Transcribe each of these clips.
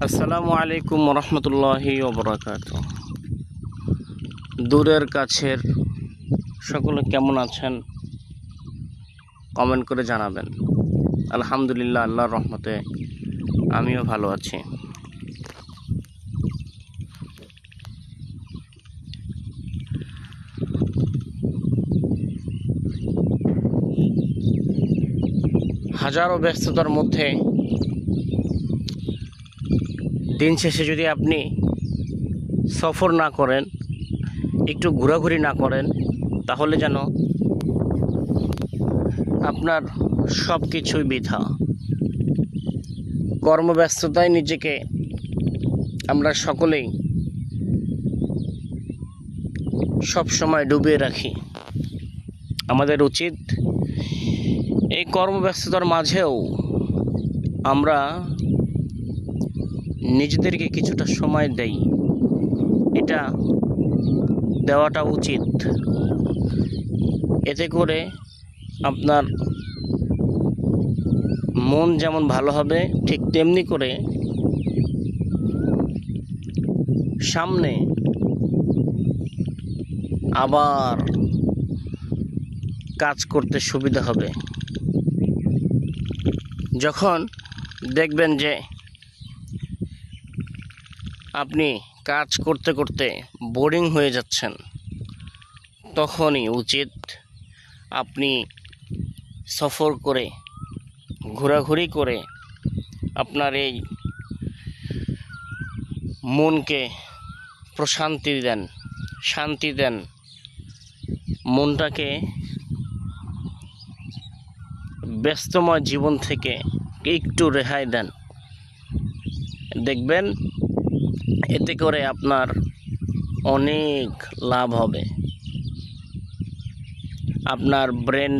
আসসালামু আলাইকুম রহমতুল্লাহি ওবরাকাতুহ। দূরের কাছের সকলে কেমন আছেন কমেন্ট করে জানাবেন। আলহামদুলিল্লাহ, আল্লাহর রহমতে আমিও ভালো আছি। হাজারো ব্যস্ততার মধ্যে দিন শেষে যদি আপনি সফর না করেন, একটু ঘোরাঘুরি না করেন, তাহলে যেন আপনার সব কিছুই বৃথা। কর্মব্যস্ততায় নিজেকে আমরা সকলেই সব সময় ডুবিয়ে রাখি। আমাদের উচিত এই কর্মব্যস্ততার মাঝেও আমরা নিজেদেরকে কিছুটা সময় দেই, এটা দেওয়াটা উচিত। এতে করে আপনার মন যেমন ভালো হবে, ঠিক তেমনি করে সামনে আবার কাজ করতে সুবিধা হবে। যখন দেখবেন যে আপনি কাজ করতে করতে বোরিং হয়ে যাচ্ছেন, তখনই উচিত আপনি সফর করে, ঘোরাঘুরি করে আপনার এই মনকে প্রশান্তি দেন, শান্তি দেন, মনটাকে ব্যস্তময় জীবন থেকে একটু রেহাই দেন। দেখবেন এতে করে আপনার অনেক লাভ হবে। আপনার ব্রেন,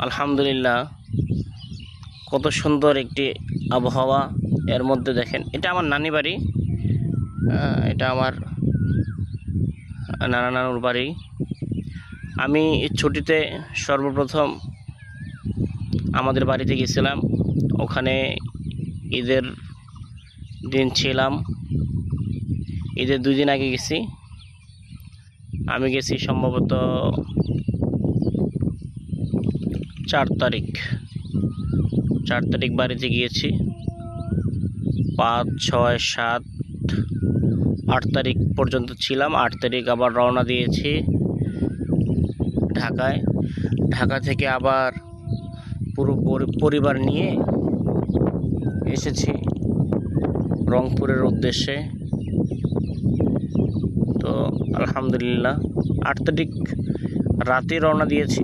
আলহামদুলিল্লাহ, কত সুন্দর একটি আবহাওয়া। এর মধ্যে দেখেন, এটা আমার নানি বাড়ি, এটা আমার নানুর বাড়ি। আমি ছুটিতে সর্বপ্রথম আমাদের বাড়িতে গেছিলাম। ওখানে ঈদের দিন ছিলাম। ঈদের 2 দিন আগে গেছি। আমি গেছি সম্ভবত 4 তারিখ বাড়িতে গিয়েছি। 5, 6, 7, 8 তারিখ পর্যন্ত ছিলাম। 8 তারিখ আবার রওনা দিয়েছি ঢাকায়। ঢাকা থেকে আবার পুরো পরিবার নিয়ে এসেছি রংপুরের উদ্দেশ্যে। তো আলহামদুলিল্লাহ 8 তারিখ রাতে রওনা দিয়েছি।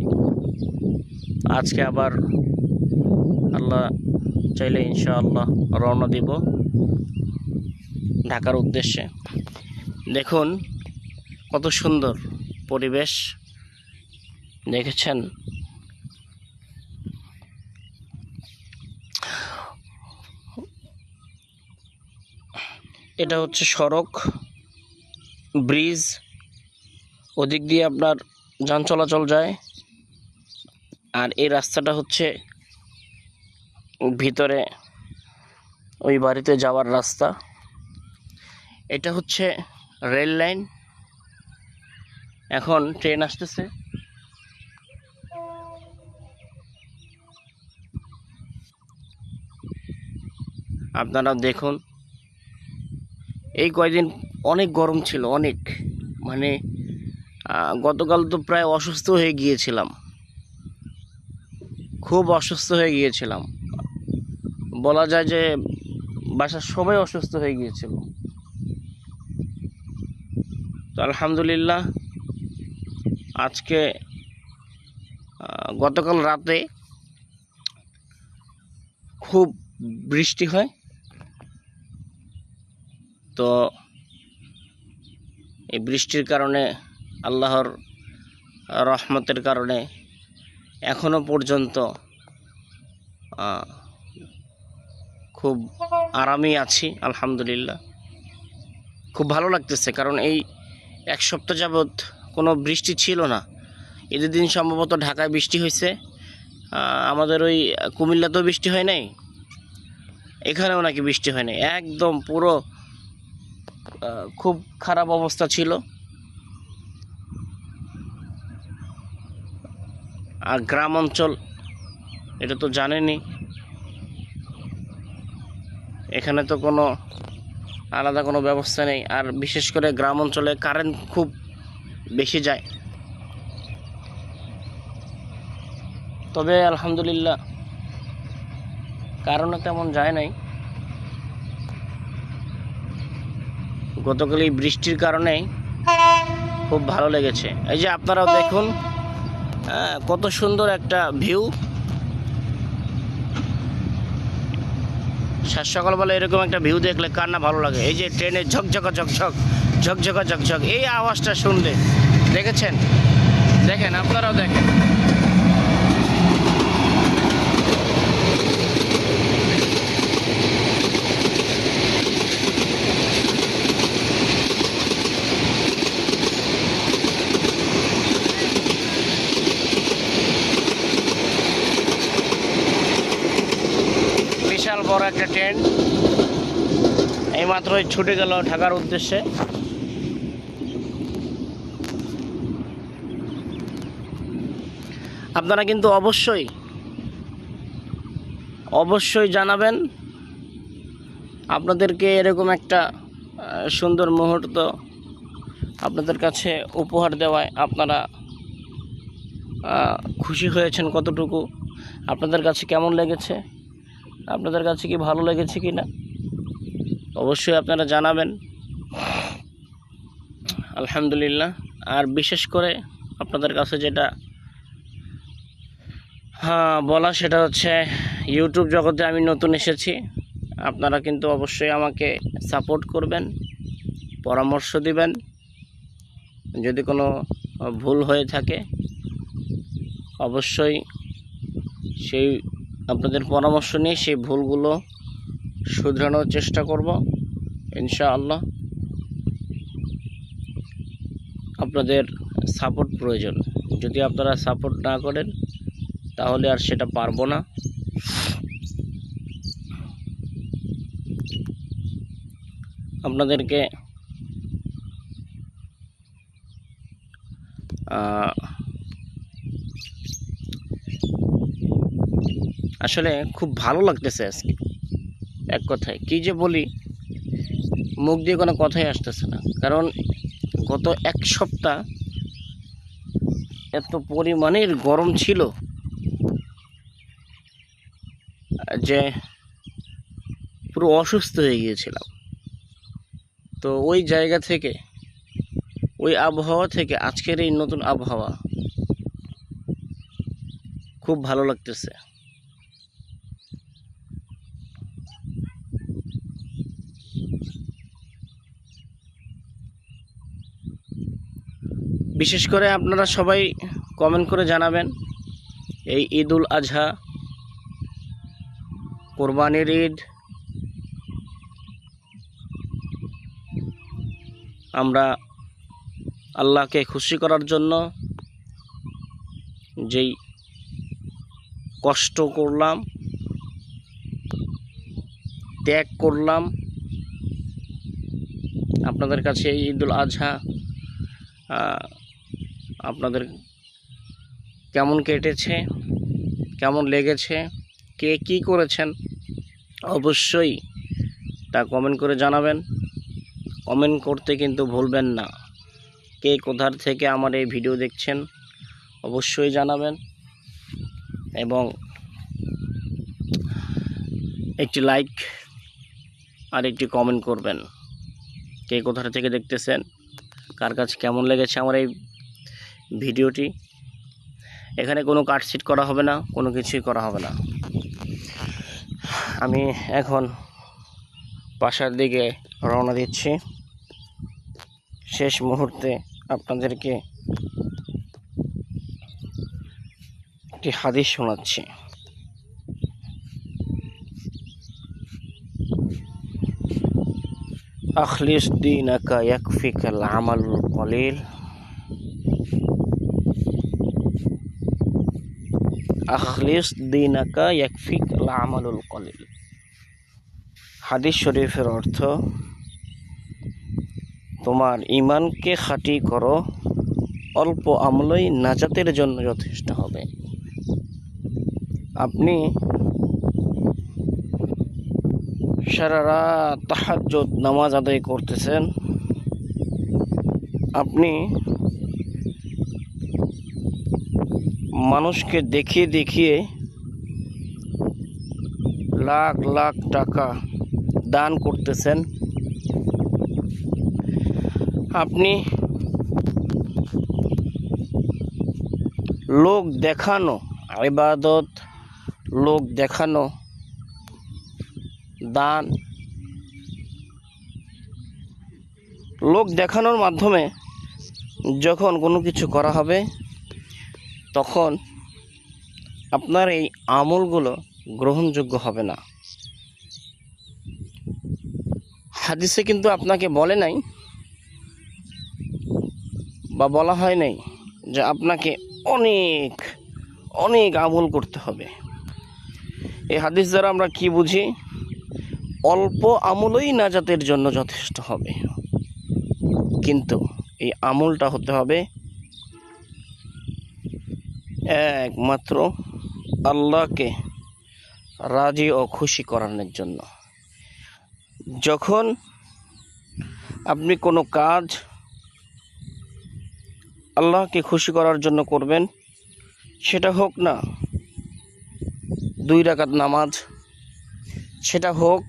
আজকে আবার আল্লাহ চাইলে ইনশাআল্লাহ রওনা দিব ঢাকার উদ্দেশ্যে। দেখুন কত সুন্দর পরিবেশ, দেখেছেন? এটা হচ্ছে সড়ক, ব্রিজ, ওদিক দিয়ে আপনার যান চলাচল যায়। আর এই রাস্তাটা হচ্ছে ভিতরে ওই বাড়িতে যাওয়ার রাস্তা। এটা হচ্ছে রেল লাইন। এখন ট্রেন আসতেছে। আপনারা দেখুন, এই কয়দিন অনেক গরম ছিল, অনেক, মানে গতকাল তো প্রায় অসুস্থ হয়ে গিয়েছিলাম, খুব অসুস্থ হয়ে গিয়েছিলাম। বলা যায় যে বাসার সবাই অসুস্থ হয়ে গিয়েছিল। তো আলহামদুলিল্লাহ আজকে গতকাল রাতে খুব বৃষ্টি হয়। তো এই বৃষ্টির কারণে, আল্লাহর রহমতের কারণে এখনো পর্যন্ত খুব আরামেই আছি আলহামদুলিল্লাহ। খুব ভালো লাগতেছে, কারণ এই 1 সপ্তাহ যাবৎ কোনো বৃষ্টি ছিল না। ঈদের দিন সম্ভবত ঢাকায় বৃষ্টি হয়েছে, আমাদের ওই কুমিল্লাতেও বৃষ্টি হয় নাই। এখানেও নাকি বৃষ্টি হয়নি, একদম পুরো খুব খারাপ অবস্থা ছিল। আর গ্রাম অঞ্চল এটা তো জানেনই, এখানে তো কোনো আলাদা কোনো ব্যবস্থা নেই। আর বিশেষ করে গ্রাম অঞ্চলে কারেন্ট খুব বেশি যায়। তবে আলহামদুলিল্লাহ কারণে তেমন যায় নাই। গতকাল এই বৃষ্টির কারণে খুব ভালো লেগেছে। এই যে আপনারাও দেখুন কত সুন্দর একটা ভিউ। সাত সকালবেলা এরকম একটা ভিউ দেখলে কার না ভালো লাগে। এই যে ট্রেনের ঝকঝকা ঝকঝক ঝকঝকা ঝকঝক এই আওয়াজটা শুনলে, দেখেছেন? দেখেন, আপনারাও দেখেন। বিশাল বড় একটা ট্রেন এইমাত্রই ছুটে গেল ঢাকার উদ্দেশ্যে। আপনারা কিন্তু অবশ্যই জানাবেন আপনাদেরকে এরকম একটা সুন্দর মুহূর্ত আপনাদের কাছে উপহার দেওয়ায় আপনারা খুশি হয়েছেন কতটুকু, আপনাদের কাছে কেমন লেগেছে, আপনাদের কাছে কি ভালো লেগেছে কি না অবশ্যই আপনারা জানাবেন। আলহামদুলিল্লাহ। আর বিশেষ করে আপনাদের কাছে যেটা বলা সেটা হচ্ছে, ইউটিউব জগতে আমি নতুন এসেছি, আপনারা কিন্তু অবশ্যই আমাকে সাপোর্ট করবেন, পরামর্শ দিবেন। যদি কোনো ভুল হয়ে থাকে অবশ্যই সেই আপনাদের পরামর্শ নিয়ে সেই ভুলগুলো শুধরানোর চেষ্টা করব ইনশাআল্লাহ। আপনাদের সাপোর্ট প্রয়োজন, যদি আপনারা সাপোর্ট না করেন তাহলে আর সেটা পারবো না। আপনাদেরকে আসলে খুব ভালো লাগতেছে আজকে। এক কথায় কি যে বলি, মুখ দিয়ে কোনো কথাই আসতেছে না। কারণ গত এক সপ্তাহ এত পরিমাণের গরম ছিল যে পুরো অসুস্থ হয়ে গিয়েছিলাম। তো ওই জায়গা থেকে, ওই আবহাওয়া থেকে আজকের এই নতুন আবহাওয়া খুব ভালো লাগতেছে। বিশেষ করে আপনারা সবাই কমেন্ট করে জানাবেন, এই ঈদ উল আজহা, কোরবানির ঈদ আমরা আল্লাহকে খুশি করার জন্য যেই কষ্ট করলাম, ত্যাগ করলাম, আপনাদের কাছে এই ঈদ উল আজহা আপনাদের কেমন কেটেছে, কেমন লেগেছে, কে কী করেছেন অবশ্যই তা কমেন্ট করে জানাবেন। কমেন্ট করতে কিন্তু ভুলবেন না। কে কোথার থেকে আমার এই ভিডিও দেখছেন অবশ্যই জানাবেন, এবং একটি লাইক আর একটি কমেন্ট করবেন। কে কোথা থেকে দেখতেছেন, কার কাছে কেমন লেগেছে আমার এই ভিডিওটি। এখানে কোনো কাটছিট করা হবে না, কোনো কিছুই করা হবে না। আমি এখন বাসার দিকে রওনা দিচ্ছি। শেষ মুহূর্তে আপনাদেরকে একটি হাদিস শোনাচ্ছি। আখলিস দীনাকা ইয়াকফিকাল আমালুল কলিল। আখলিস দীনাকা ইয়াকফিকাল আমালুল কলিল। হাদিস শরীফের অর্থ, তোমার ঈমানকে খাঁটি করো, অল্প আমলই নাজাতের জন্য যথেষ্ট হবে। আপনি সারা রাত তাহাজ্জুদ নামাজ আদায় করতেছেন, আপনি মানুষকে দেখিয়ে দেখিয়ে লাখ লাখ টাকা দান করতেছেন, আপনি লোক দেখানো ইবাদত, লোক দেখানো দান, লোক দেখানোর মাধ্যমে যখন কোনো কিছু করা হবে, তখন আপনার এই আমলগুলো গ্রহণযোগ্য হবে না। হাদিসে কিন্তু আপনাকে বলে নাই বা বলা হয় নাই যে আপনাকে অনেক অনেক আমল করতে হবে। এই হাদিস দ্বারা আমরা কি বুঝি? অল্প আমলই নাজাতের জন্য যথেষ্ট হবে, কিন্তু এই আমলটা হতে হবে একমাত্র আল্লাহকে রাজি ও খুশি করানোর জন্য। যখন আপনি কোনো কাজ আল্লাহকে খুশি করার জন্য করবেন, সেটা হোক না 2 রাকাত নামাজ, সেটা হোক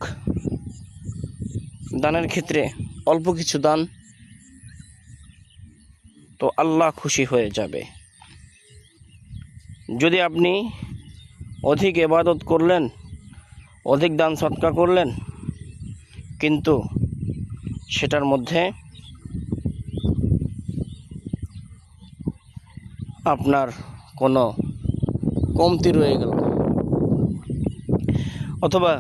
দানের ক্ষেত্রে অল্প কিছু দান, তো আল্লাহ খুশি হয়ে যাবে। যদি আপনি অধিক ইবাদত করলেন, অধিক দান সদকা করলেন, কিন্তু সেটার মধ্যে আপনার কোনো কমতি রয়ে গেল, অথবা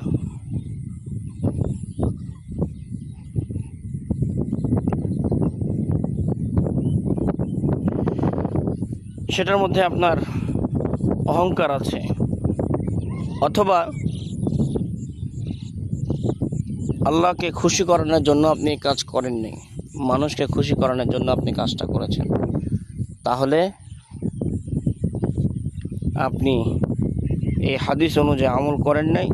সেটার মধ্যে আপনার অহংকার আছে, অথবা আল্লাহকে খুশি করানোর জন্য আপনি কাজ করেননি, মানুষকে খুশি করানোর জন্য আপনি কাজটা করেছেন, তাহলে আপনি এই হাদিস অনুযায়ী আমল করেন নাই।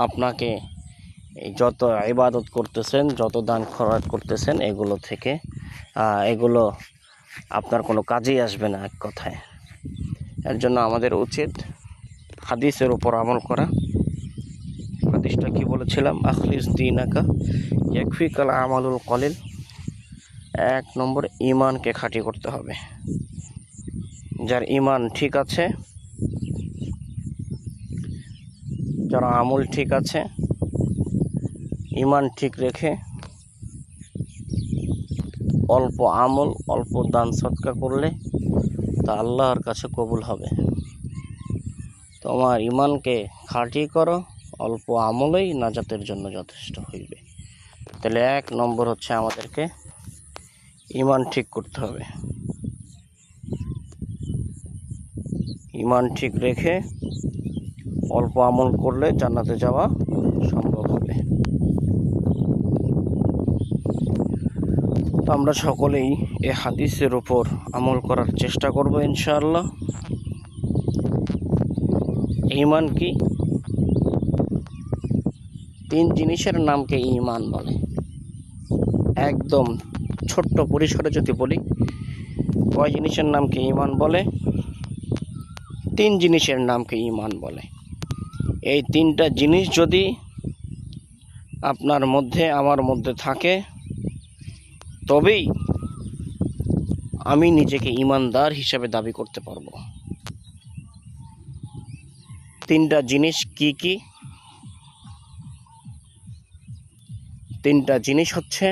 আপনাকে এই যত ইবাদত করতেছেন, যত দান খরচ করতেছেন, এগুলো আপনার কোনো কাজেই আসবে না, এক কথায়। এর জন্য আমাদের উচিত হাদিসের উপর আমল করা। হাদিসটা কি বলেছিলাম? আখলিস দীনাকা ইয়াকফিকাল আমালুল কলিল। 1 নম্বর ঈমানকে খাঁটি করতে হবে। যার ঈমান ঠিক আছে, যার আমল ঠিক আছে, ঈমান ঠিক রেখে অল্প আমল, অল্প দান সদকা করলে তা আল্লাহর কাছে কবুল হবে। তোমার ঈমানকে খাঁটি করো, অল্প আমলই নাজাতের জন্য যথেষ্ট হইবে। তাহলে 1 নম্বর হচ্ছে আমাদেরকে ঈমান ঠিক করতে হবে। ঈমান ঠিক রেখে অল্প আমল করলে জান্নাতে যাওয়া সম্ভব হবে। তো আমরা সকলেই এই হাদিসের উপর আমল করার চেষ্টা করব ইনশাআল্লাহ। ঈমান কি? 3 জিনিসের নামকে ঈমান বলে। একদম ছোট্ট পরিসরে যদি বলি, কয় জিনিসের নামকে ঈমান বলে? 3 জিনিসের নামকে ঈমান বলে। এই 3টা জিনিস যদি আপনার মধ্যে, আমার মধ্যে থাকে, তবেই আমি নিজেকে ঈমানদার হিসেবে দাবি করতে পারবো। 3টা জিনিস কি কি? 3টা জিনিস হচ্ছে,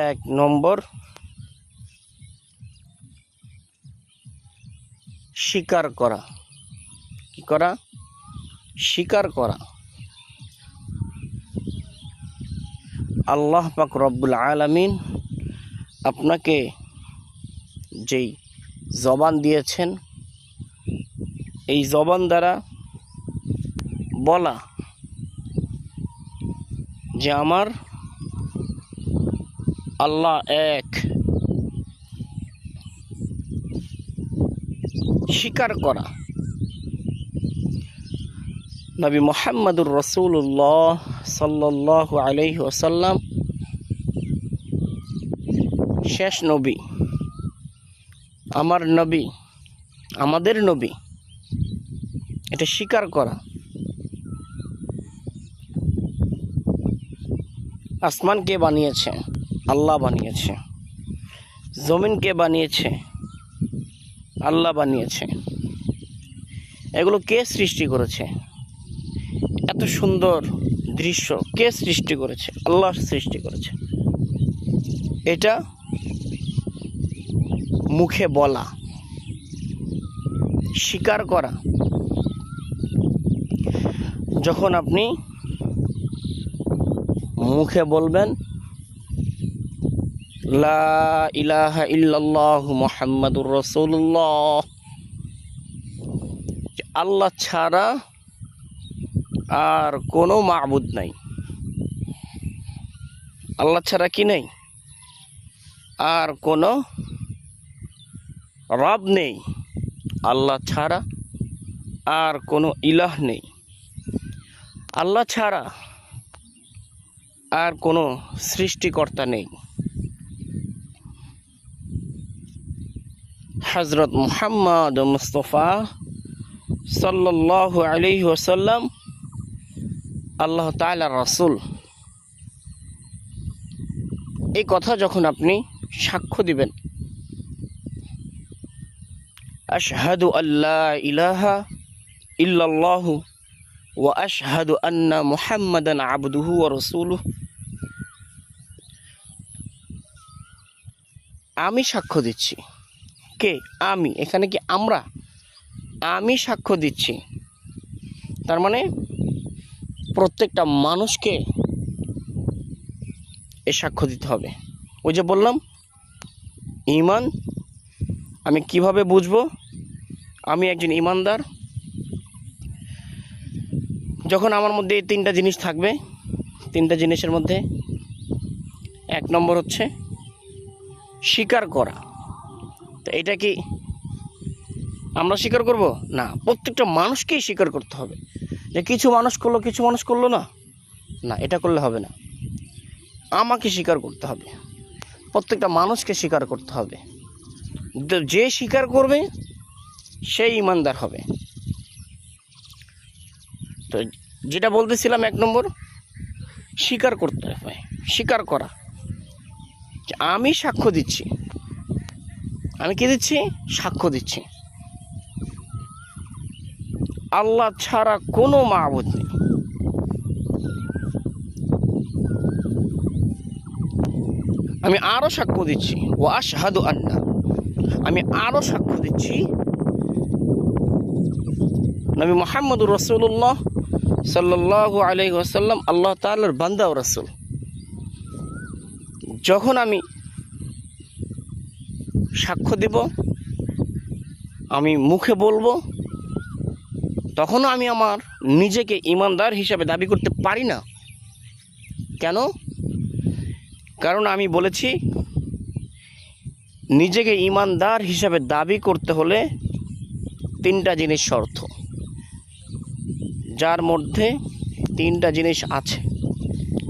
1 নম্বর স্বীকার করা। কি করা? স্বীকার করা। আল্লাহ পাক রব্বুল আলামিন আপনাকে যেই জবান দিয়েছেন, এই জবান দ্বারা বলা যে আমার আল্লাহ এক, স্বীকার করা নবী মুহাম্মদুর রাসূলুল্লাহ সাল্লাল্লাহু আলাইহি ওয়াসাল্লাম শেষ নবী, আমার নবী, আমাদের নবী, এটা স্বীকার করা। আসমান কে বানিয়েছে? আল্লাহ বানিয়েছে। জমিন কে বানিয়েছে? আল্লাহ বানিয়েছে। এগুলো কে সৃষ্টি করেছে? এত সুন্দর দৃশ্য কে সৃষ্টি করেছে? আল্লাহ সৃষ্টি করেছে। এটা মুখে বলা, স্বীকার করা। যখন আপনি মুখে বলবেন লা ইলাহা ইল্লাল্লাহু মুহাম্মাদুর রাসূলুল্লাহ, আল্লাহ ছাড়া আর কোনো মাবুদ নাই, আল্লাহ ছাড়া কি নেই? আর কোনো রব নেই, আল্লাহ ছাড়া আর কোনো ইলাহ নেই, আল্লাহ ছাড়া আর কোনো সৃষ্টিকর্তা নেই। হযরত মুহাম্মদ মুস্তাফা সাল্লাল্লাহু আলাইহি ওয়াসাল্লাম আল্লাহ তাআলার রাসূল। এই কথা যখন আপনি সাক্ষ্য দিবেন, আশহাদু আল্লা ইলাহা ইল্লাল্লাহু ওয়া আশহাদু আন্না মুহাম্মাদান আবদুহু ওয়া রাসূলুহু, আমি সাক্ষ্য দিচ্ছি। কে? আমি। এখানে কি আমরা? আমি সাক্ষ্য দিচ্ছি। তার মানে প্রত্যেকটা মানুষকে এ সাক্ষ্য দিতে হবে। ওই যে বললাম ঈমান, আমি কিভাবে বুঝবো আমি একজন ঈমানদার? যখন আমার মধ্যে এই তিনটা জিনিস থাকবে। তিনটা জিনিসের মধ্যে এক নম্বর হচ্ছে স্বীকার করা। তো এটা কি আমরা স্বীকার করব? না, প্রত্যেকটা মানুষকেই স্বীকার করতে হবে। যে কিছু মানুষ করলো, কিছু মানুষ করলো না, না, এটা করলে হবে না। আমাকে স্বীকার করতে হবে, প্রত্যেকটা মানুষকে স্বীকার করতে হবে। যে স্বীকার করবে সেই ঈমানদার হবে। তো যেটা বলতেছিলাম, এক নম্বর স্বীকার করতে হবে, স্বীকার করা। আমি সাক্ষ্য দিচ্ছি। আমি কি দিচ্ছি? সাক্ষ্য দিচ্ছি আল্লাহ ছাড়া কোনো মাবুদ নেই। আমি আরো সাক্ষ্য দিচ্ছি ওয়া আশহাদু আন্না, আমি আরো সাক্ষ্য দিচ্ছি নবী মুহাম্মদুর রাসূলুল্লাহ সাল্লাল্লাহু আলাইহি ওয়াসাল্লাম আল্লাহ তাআলার বান্দা ও রাসূল। যখন আমি সাক্ষ্য দিব, আমি মুখে বলবো, তখনও আমি আমার নিজেকে ঈমানদার হিসাবে দাবি করতে পারি না। কেন? কারণ আমি বলেছি নিজেকে ঈমানদার হিসাবে দাবি করতে হলে তিনটা জিনিস শর্ত, যার মধ্যে তিনটা জিনিস আছে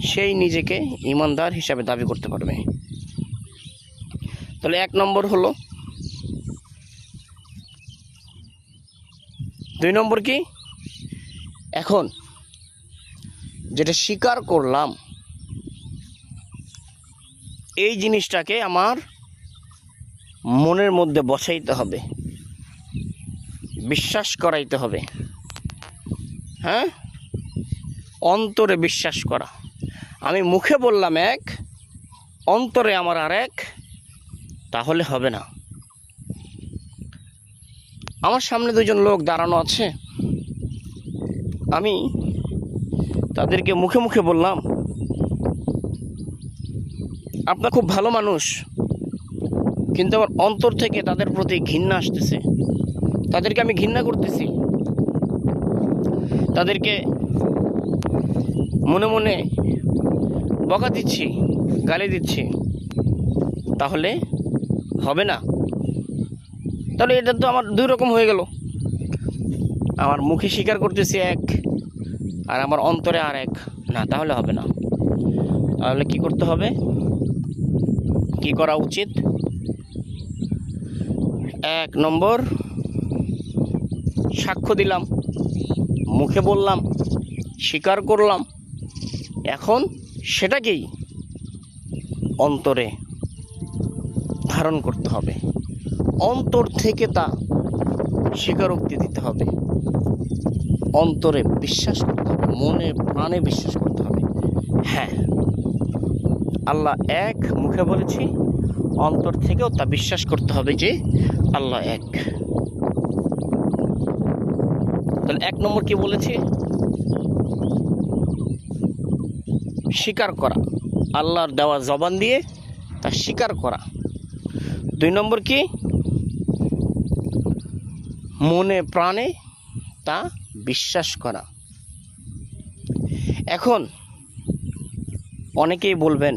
সেই নিজেকে ঈমানদার হিসাবে দাবি করতে পারবে। তাহলে এক নম্বর হলো। দুই নম্বর কি? এখন যেটা স্বীকার করলাম এই জিনিসটাকে আমার মনের মধ্যে বসাইতে হবে, বিশ্বাস করাইতে হবে। হ্যাঁ, অন্তরে বিশ্বাস করা। আমি মুখে বললাম এক, অন্তরে আমার আর এক, তাহলে হবে না। আমার সামনে দুজন লোক দাঁড়ানো আছে, আমি তাদেরকে মুখে মুখে বললাম আপনার খুব ভালো মানুষ, কিন্তু আমার অন্তর থেকে তাদের প্রতি ঘৃণা আসতেছে, তাদেরকে আমি ঘৃণা করতেছি, তাদেরকে মনে মনে বকা দিচ্ছি, গালি দিচ্ছি, তাহলে হবে না। তাহলে এটা তো আমার দুই রকম হয়ে গেল। আমার মুখে স্বীকার করতেছি এক, আর আমার অন্তরে আর এক। না, তাহলে হবে না। তাহলে কি করতে হবে, কি করা উচিত? 1 নম্বর, সাক্ষ্য দিলাম, মুখে বললাম, স্বীকার করলাম। এখন সেটাকেই অন্তরে ধারণ করতে হবে, অন্তর থেকে তা স্বীকারোক্তি দিতে হবে, অন্তরে বিশ্বাস করতে হবে, মনে প্রাণে বিশ্বাস করতে হবে। হ্যাঁ, আল্লাহ এক, মুখে বলেছি, অন্তর থেকেও তা বিশ্বাস করতে হবে যে আল্লাহ এক। তাহলে 1 নম্বর কি বলেছি? স্বীকার করা, আল্লাহর দেওয়া জবান দিয়ে তা স্বীকার করা। 2 নম্বর কি? মনে প্রাণে তা বিশ্বাস করা। এখন অনেকেই বলবেন,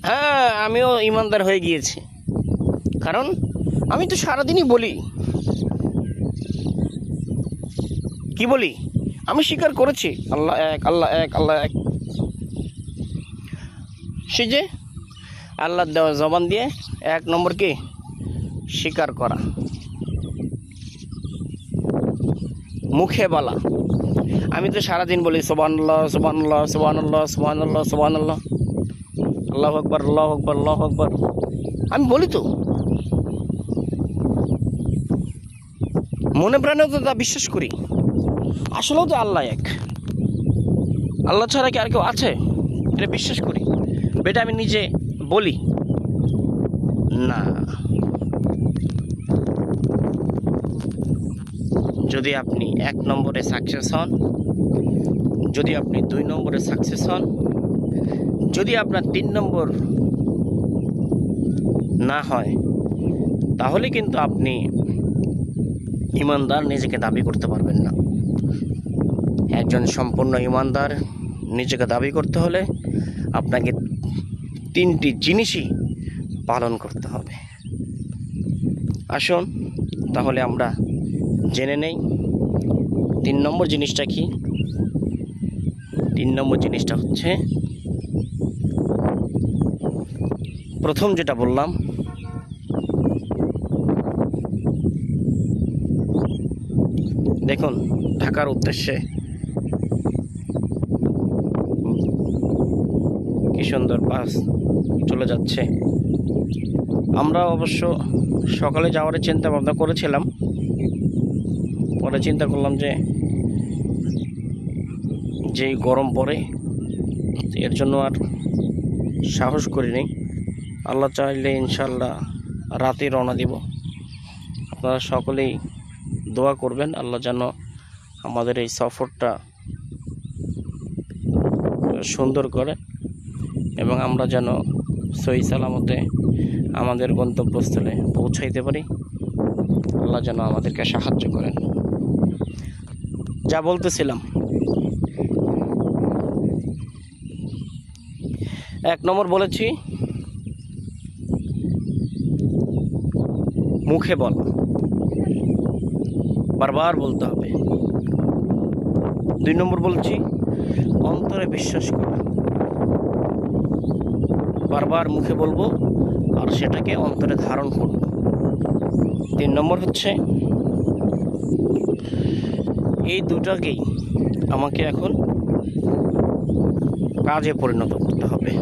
হ্যাঁ আমিও ইমানদার হয়ে গিয়েছি, কারণ আমি তো সারাদিনই বলি। কি বলি? আমি স্বীকার করেছি আল্লাহ এক, আল্লাহ এক, আল্লাহ এক। সে যে আল্লাহর দেওয়া জবান দিয়ে 1 নম্বর কি? স্বীকার করা, মুখে বলা। আমি তো সারাদিন বলি সুবহানাল্লাহ, সুবহানাল্লাহ, সুবহানাল্লাহ, সুবহানাল্লাহ, সুবহানাল্লাহ, আল্লাহু আকবার, আল্লাহু আকবার, আল্লাহু আকবার। আমি বলি তো, মনে প্রাণেও তো তা বিশ্বাস করি। আসলেও তো আল্লাহ এক, আল্লাহ ছাড়া কি আর কেউ আছে এটা বিশ্বাস করি। বেটা আমি নিজে বলি না। যদি আপনি 1 নম্বরে সাকসেস হন, যদি আপনি 2 নম্বরে সাকসেস হন, যদি আপনার 3 নম্বর না হয়, তাহলে কিন্তু আপনি ইমানদার নিজেকে দাবি করতে পারবেন না। একজন সম্পূর্ণ ইমানদার নিজেকে দাবি করতে হলে আপনাকে 3টি জিনিসই পালন করতে হবে। আসুন তাহলে আমরা জেনে নেই 3 নম্বর জিনিসটা কি। 3 নম্বর জিনিসটা হচ্ছে, প্রথম যেটা বললাম, দেখুন ঢাকার উদ্দেশ্যে কি সুন্দর বাস চলে যাচ্ছে। আমরা অবশ্য সকালে যাওয়ার চিন্তা ভাবনা করেছিলাম, পরে চিন্তা করলাম যে যেই গরম পড়ে এর জন্য আর সাহস করিনি। আল্লাহ চাইলে ইনশাল্লাহ রাতে রওনা দিব। আপনারা সকলেই দোয়া করবেন আল্লাহ যেন আমাদের এই সফরটা সুন্দর করে এবং আমরা যেন সহি সালামতে আমাদের গন্তব্যস্থলে পৌঁছাইতে পারি। আল্লাহ যেন আমাদেরকে সাহায্য করেন। যা বলতেছিলাম, 1 নম্বর বলেছি মুখে বলা, বারবার বলতে হবে। 2 নম্বর বলছি অন্তরে বিশ্বাস করা, বারবার মুখে বলবো আর সেটাকে অন্তরে ধারণ করব। 3 নম্বর হচ্ছে এই দুটাকেই আমাকে এখন কাজে পরিণত করতে হবে।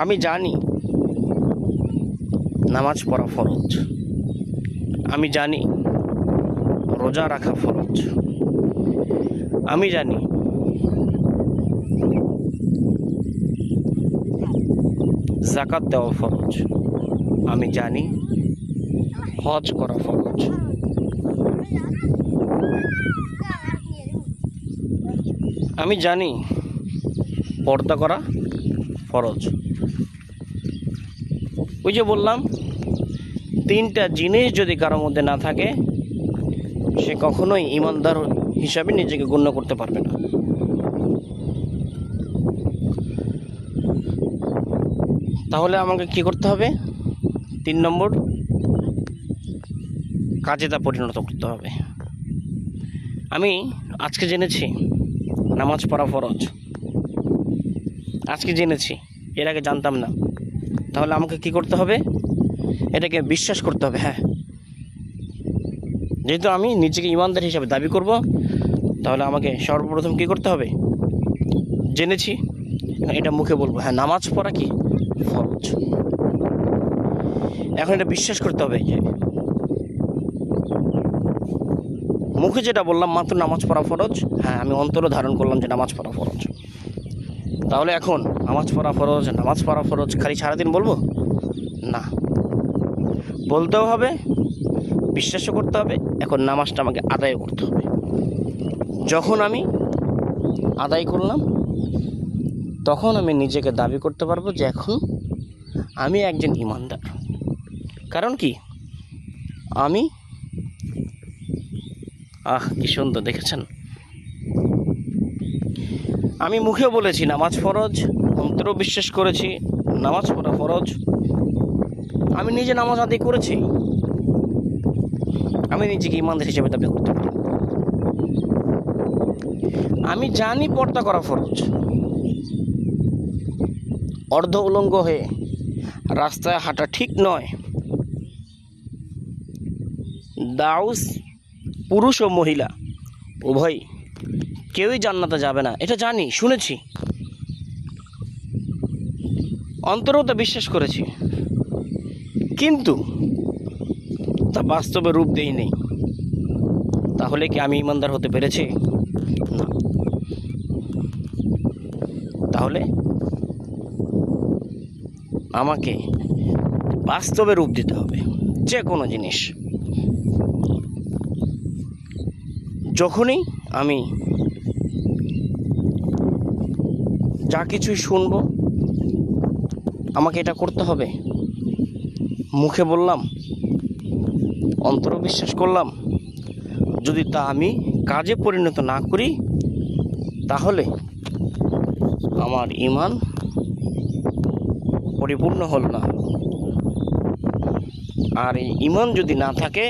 আমি জানি নামাজ পড়া ফরজ, আমি জানি রোজা রাখা ফরজ, আমি জানি যাকাত দেওয়া ফরজ, আমি জানি হজ করা ফরজ। আমি জানি পর্দা করা ফরজ। ওই যে বললাম 3টা জিনিস যদি কারোর মধ্যে না থাকে সে কখনোই ইমানদার হিসাবে নিজেকে গণ্য করতে পারবে না। তাহলে আমাকে কি করতে হবে? 3 নম্বর, কাজে তা পরিণত করতে হবে। আমি আজকে জেনেছি নামাজ পড়া ফরজ, আজকে জেনেছি, এর আগে জানতাম না। তাহলে আমাকে কি করতে হবে? এটাকে বিশ্বাস করতে হবে। হ্যাঁ, যেহেতু আমি নিজেকে ইমানদার হিসাবে দাবি করব, তাহলে আমাকে সর্বপ্রথম কি করতে হবে? জেনেছি, এটা মুখে বলবো, হ্যাঁ নামাজ পড়া কি ফরজ। এখন এটা বিশ্বাস করতে হবে যে মুখে যেটা বললাম মাত্র নামাজ পড়া ফরজ, হ্যাঁ আমি অন্তরে ধারণ করলাম যে নামাজ পড়া ফরজ। তাহলে এখন নামাজ পড়া ফরজ, নামাজ পড়া ফরজ খালি সারাদিন বলবো না, বলতেও হবে, বিশ্বাসও করতে হবে। এখন নামাজটা আমাকে আদায় করতে হবে। যখন আমি আদায় করলাম, তখন আমি নিজেকে দাবি করতে পারবো যে এখন আমি একজন ইমানদার। কারণ কি, আমি কি সুন্দর দেখেছেন, আমি মুখেও বলেছি নামাজ ফরজ, অন্তরেও বিশ্বাস করেছি নামাজ পড়া ফরজ। আমি নিজে নামাজ আদায় করেছি, আমি নিজেকে ইমানদার হিসেবে দাবি করতে পারি। আমি জানি পর্দা করা ফরজ, অর্ধ উলঙ্গ হয়ে রাস্তায় হাঁটা ঠিক নয়। দাউস পুরুষ ও মহিলা উভয় কেউই জান্নাতে যাবে না, এটা জানি, শুনেছি, অন্তরেও তা বিশ্বাস করেছি, কিন্তু তা বাস্তবে রূপ দেই নেই। তাহলে কি আমি ইমানদার হতে পেরেছি? না। তাহলে আমাকে বাস্তবে রূপ দিতে হবে যে কোনো জিনিস। যখনই আমি যা কিছুই শুনবো, আমাকে এটা করতে হবে। মুখে বললাম, অন্তরে বিশ্বাস করলাম, যদি তা আমি কাজে পরিণত না করি, তাহলে আমার ঈমান পরিপূর্ণ হল না। আর এই ঈমান যদি না থাকে,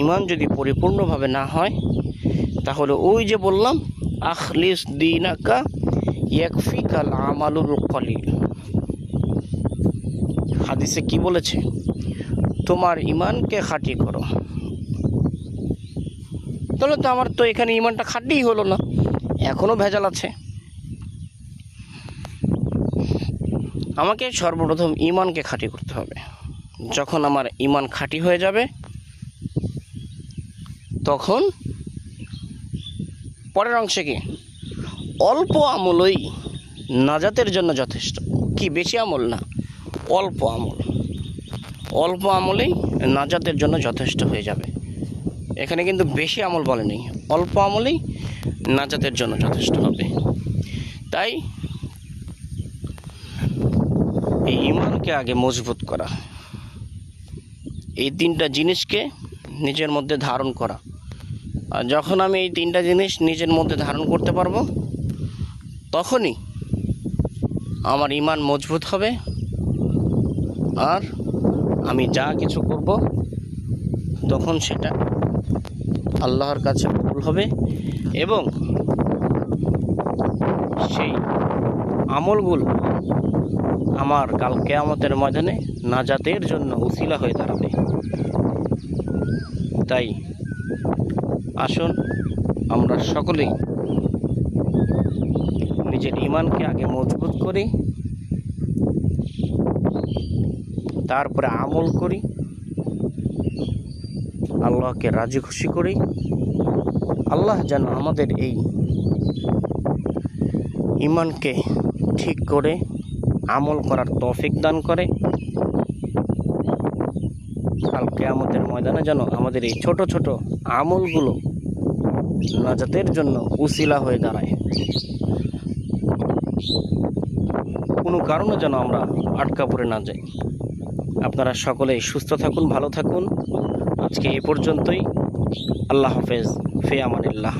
ঈমান যদি পরিপূর্ণভাবে না হয়, তাহলে ওই যে বললাম আখলিস দীনাকা ইয়াকফিকাল আমালুল কলিল, হাদিসে কি বলেছে? তোমার ঈমানকে খাঁটি করো। তাহলে তো আমার তো এখানে ঈমানটা খাঁটিই হলো না, এখনও ভেজাল আছে। আমাকে সর্বপ্রথম ঈমানকে খাঁটি করতে হবে। যখন আমার ঈমান খাঁটি হয়ে যাবে, তখন পরের অংশে কি, অল্প আমলই নাজাতের জন্য যথেষ্ট। কি বেশি আমল না, অল্প আমল, অল্প আমলেই নাজাতের জন্য যথেষ্ট হয়ে যাবে। এখানে কিন্তু বেশি আমল বলেনি, অল্প আমলেই নাজাতের জন্য যথেষ্ট হবে। তাই এই ঈমানকে আগে মজবুত করা, এই 3টা জিনিসকে নিজের মধ্যে ধারণ করা। আর যখন আমি এই 3টা জিনিস নিজের মধ্যে ধারণ করতে পারবো, তখনই আমার ঈমান মজবুত হবে। আর আমি যা কিছু করব, তখন সেটা আল্লাহর কাছে কবুল হবে, এবং সেই আমলগুলো আমার কাল কিয়ামতের ময়দানে নাজাতের জন্য উসিলা হয়ে দাঁড়াবে। তাই আসুন আমরা সকলেই নিজের ঈমানকে আগে মজবুত করি, তারপরে আমল করি, আল্লাহকে রাজি খুশি করি। আল্লাহ যেন আমাদের এই ঈমানকে ঠিক করে আমল করার তৌফিক দান করে। কাল কিয়ামতের ময়দানে যেন আমাদের এই ছোট ছোট আমলগুলো নাজাতের জন্য উসিলা হয়ে দাঁড়ায়। কোনো কারণে যেন আমরা আটকা পড়ে না যাই। আপনারা সকলেই সুস্থ থাকুন, ভালো থাকুন। আজকে এই পর্যন্তই। আল্লাহ হাফেজ, ফি আমানিল্লাহ।